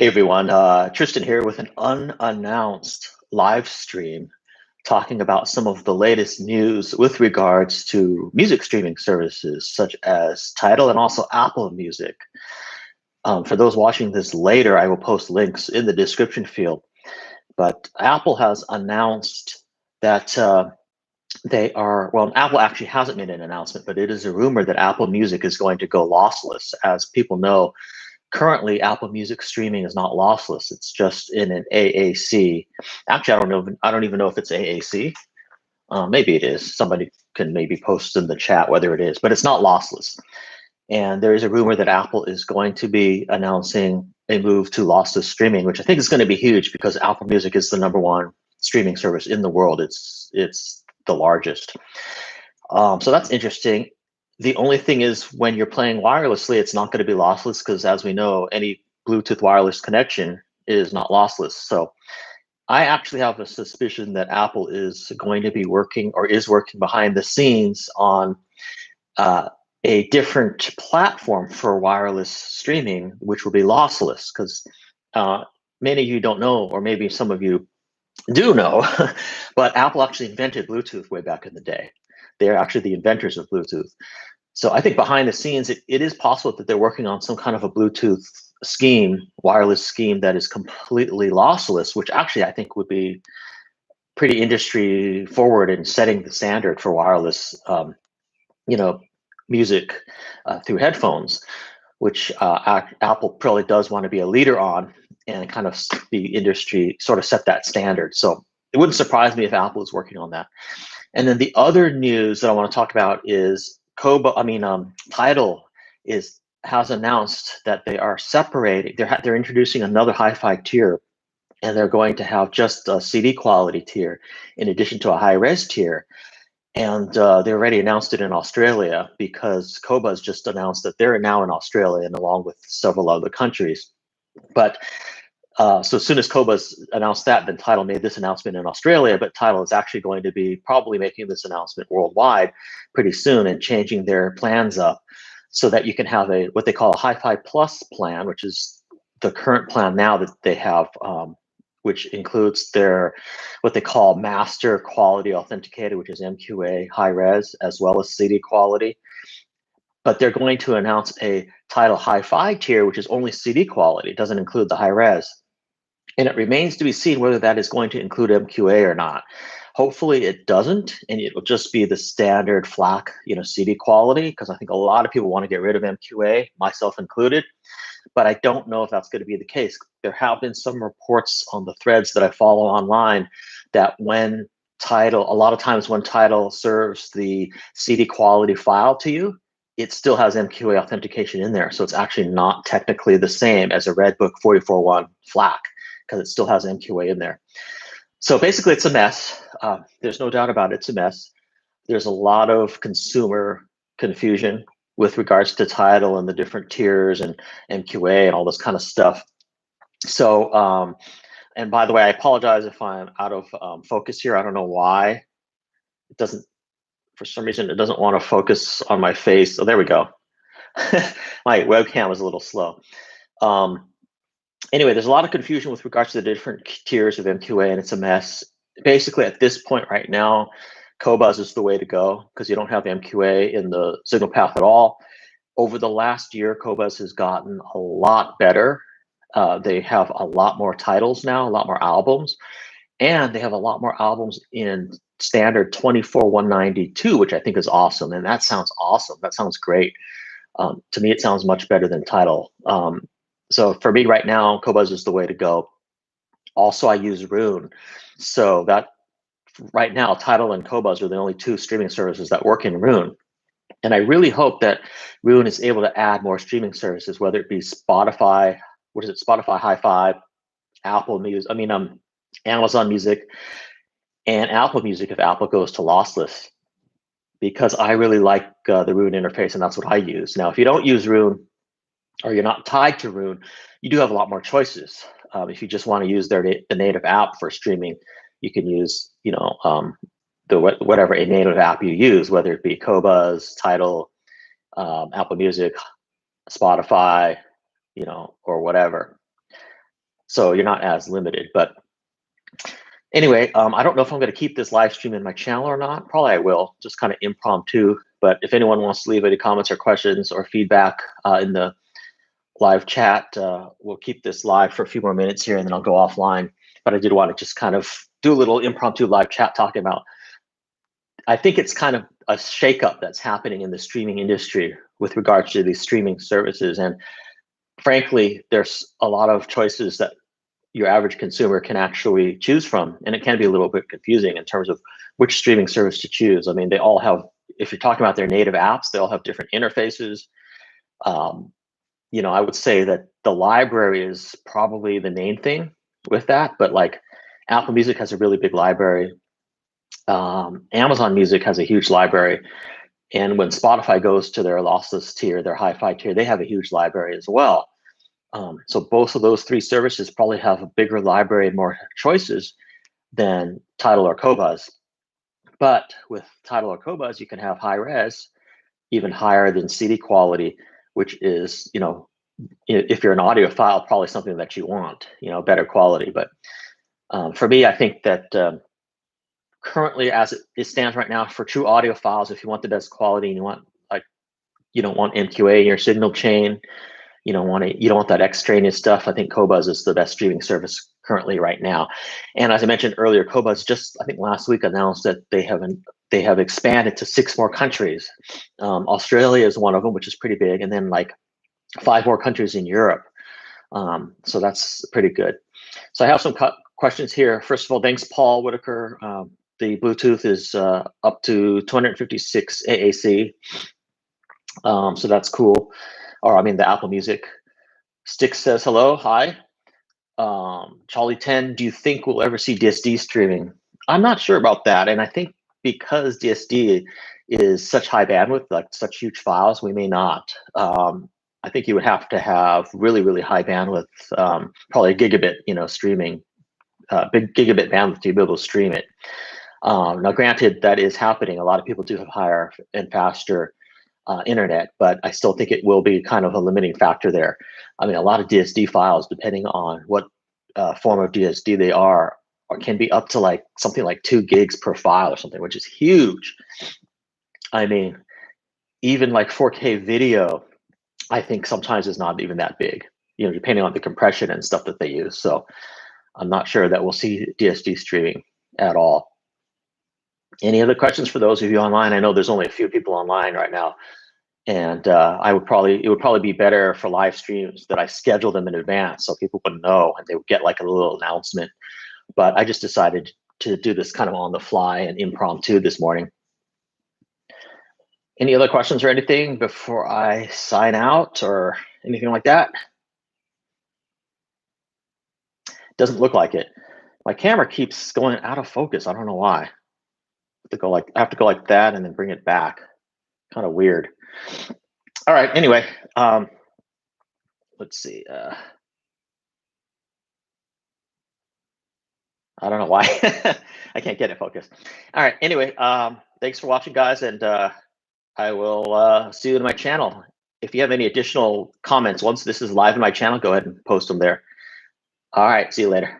Hey everyone, Tristan here with an unannounced live stream talking about some of the latest news with regards to music streaming services such as Tidal and also Apple Music. For those watching this later, I will post links in the description field. But Apple has announced that Apple actually hasn't made an announcement, but it is a rumor that Apple Music is going to go lossless. As people know, currently Apple Music streaming is not lossless. It's just in an AAC. Actually, I don't know. I don't even know if it's AAC. Maybe it is. Somebody can maybe post in the chat whether it is, but it's not lossless. And there is a rumor that Apple is going to be announcing a move to lossless streaming, which I think is going to be huge because Apple Music is the #1 streaming service in the world. It's the largest. So that's interesting. The only thing is when you're playing wirelessly, it's not going to be lossless because, as we know, any Bluetooth wireless connection is not lossless. So I actually have a suspicion that Apple is going to be working or is working behind the scenes on a different platform for wireless streaming, which will be lossless. Because many of you don't know, or maybe some of you do know, but Apple actually invented Bluetooth way back in the day. They're actually the inventors of Bluetooth. So I think behind the scenes, it is possible that they're working on some kind of a Bluetooth scheme, wireless scheme that is completely lossless, which actually I think would be pretty industry forward in setting the standard for wireless, music through headphones, which Apple probably does want to be a leader on and kind of the industry sort of set that standard. So it wouldn't surprise me if Apple is working on that. And then the other news that I want to talk about is Tidal has announced that they are separating. They're introducing another hi-fi tier, and they're going to have just a CD quality tier in addition to a high-res tier. And they already announced it in Australia because Qobuz just announced that they're now in Australia and along with several other countries. But so as soon as Qobuz announced that, then Tidal made this announcement in Australia, but Tidal is actually going to be probably making this announcement worldwide pretty soon and changing their plans up so that you can have what they call a Hi-Fi Plus plan, which is the current plan now that they have, which includes their what they call master quality authenticated, which is MQA high res, as well as CD quality. But they're going to announce a Tidal Hi-Fi tier, which is only CD quality, it doesn't include the high res. And it remains to be seen whether that is going to include MQA or not. Hopefully it doesn't, and it will just be the standard FLAC, CD quality, because I think a lot of people want to get rid of MQA, myself included. But I don't know if that's going to be the case. There have been some reports on the threads that I follow online that a lot of times when Tidal serves the CD quality file to you, it still has MQA authentication in there. So it's actually not technically the same as a Redbook 44.1 FLAC because it still has MQA in there. So basically it's a mess. There's no doubt about it, it's a mess. There's a lot of consumer confusion with regards to Tidal and the different tiers and MQA and all this kind of stuff. So, and by the way, I apologize if I'm out of focus here. I don't know why. It doesn't, for some reason, it doesn't want to focus on my face. Oh, there we go. My webcam was a little slow. Anyway, there's a lot of confusion with regards to the different tiers of MQA, and it's a mess. Basically, at this point right now, Qobuz is the way to go because you don't have MQA in the signal path at all. Over the last year, Qobuz has gotten a lot better. They have a lot more titles now, a lot more albums, and they have a lot more albums in standard 24/192, which I think is awesome. And that sounds awesome. That sounds great. To me, it sounds much better than Tidal. So for me right now, Qobuz is the way to go. Also, I use Rune. So that right now, Tidal and Qobuz are the only two streaming services that work in Rune. And I really hope that Rune is able to add more streaming services, whether it be Spotify, Spotify Hi-Fi, Apple Music, Amazon Music, and Apple Music if Apple goes to lossless. Because I really like the Rune interface, and that's what I use. Now, if you don't use Rune, or you're not tied to Rune, you do have a lot more choices. If you just want to use the native app for streaming, you can use, whatever a native app you use, whether it be Qobuz, Tidal, Apple Music, Spotify, or whatever. so you're not as limited. But anyway, I don't know if I'm going to keep this live stream in my channel or not. Probably I will, just kind of impromptu. But if anyone wants to leave any comments or questions or feedback in the live chat, we'll keep this live for a few more minutes here, and then I'll go offline. But I did want to just kind of do a little impromptu live chat talking about, I think it's kind of a shakeup that's happening in the streaming industry with regards to these streaming services. And frankly, there's a lot of choices that your average consumer can actually choose from. And it can be a little bit confusing in terms of which streaming service to choose. I mean, they all have, if you're talking about their native apps, they all have different interfaces. I would say that the library is probably the main thing with that, but like Apple Music has a really big library. Amazon Music has a huge library. And when Spotify goes to their lossless tier, their hi-fi tier, they have a huge library as well. So both of those three services probably have a bigger library and more choices than Tidal or Qobuz. But with Tidal or Qobuz, you can have high res, even higher than CD quality, which is, if you're an audiophile, probably something that you want, better quality. But for me, I think that currently, as it stands right now, for true audiophiles, if you want the best quality and you don't want MQA in your signal chain, you don't want that extraneous stuff, I think Qobuz is the best streaming service currently right now. And as I mentioned earlier, Qobuz just, I think last week, announced that they have expanded to 6 more countries. Australia is one of them, which is pretty big, and then like 5 more countries in Europe. So that's pretty good. So I have some questions here. First of all, thanks, Paul Whitaker. The Bluetooth is up to 256 AAC. So that's cool. Or I mean, the Apple Music. Stick says hello, hi. Charlie 10, do you think we'll ever see DSD streaming? I'm not sure about that. And I think because DSD is such high bandwidth, like such huge files, we may not. I think you would have to have really, really high bandwidth, probably a gigabit, streaming, big gigabit bandwidth to be able to stream it. Now, granted, that is happening. A lot of people do have higher and faster internet, but I still think it will be kind of a limiting factor there. I mean, a lot of DSD files, depending on what form of DSD they are, or can be up to like something like 2 gigs per file or something, which is huge. I mean, even like 4K video, I think sometimes is not even that big, depending on the compression and stuff that they use. So I'm not sure that we'll see DSD streaming at all. Any other questions for those of you online? I know there's only a few people online right now, and it would probably be better for live streams that I schedule them in advance so people would know and they would get like a little announcement. But I just decided to do this kind of on the fly and impromptu this morning. Any other questions or anything before I sign out or anything like that? Doesn't look like it. My camera keeps going out of focus. I don't know why. I have to go like that and then bring it back. Kind of weird. All right. Anyway, let's see. I don't know why. I can't get it focused. All right. Anyway, thanks for watching, guys, and I will see you in my channel. If you have any additional comments, once this is live in my channel, go ahead and post them there. All right. See you later.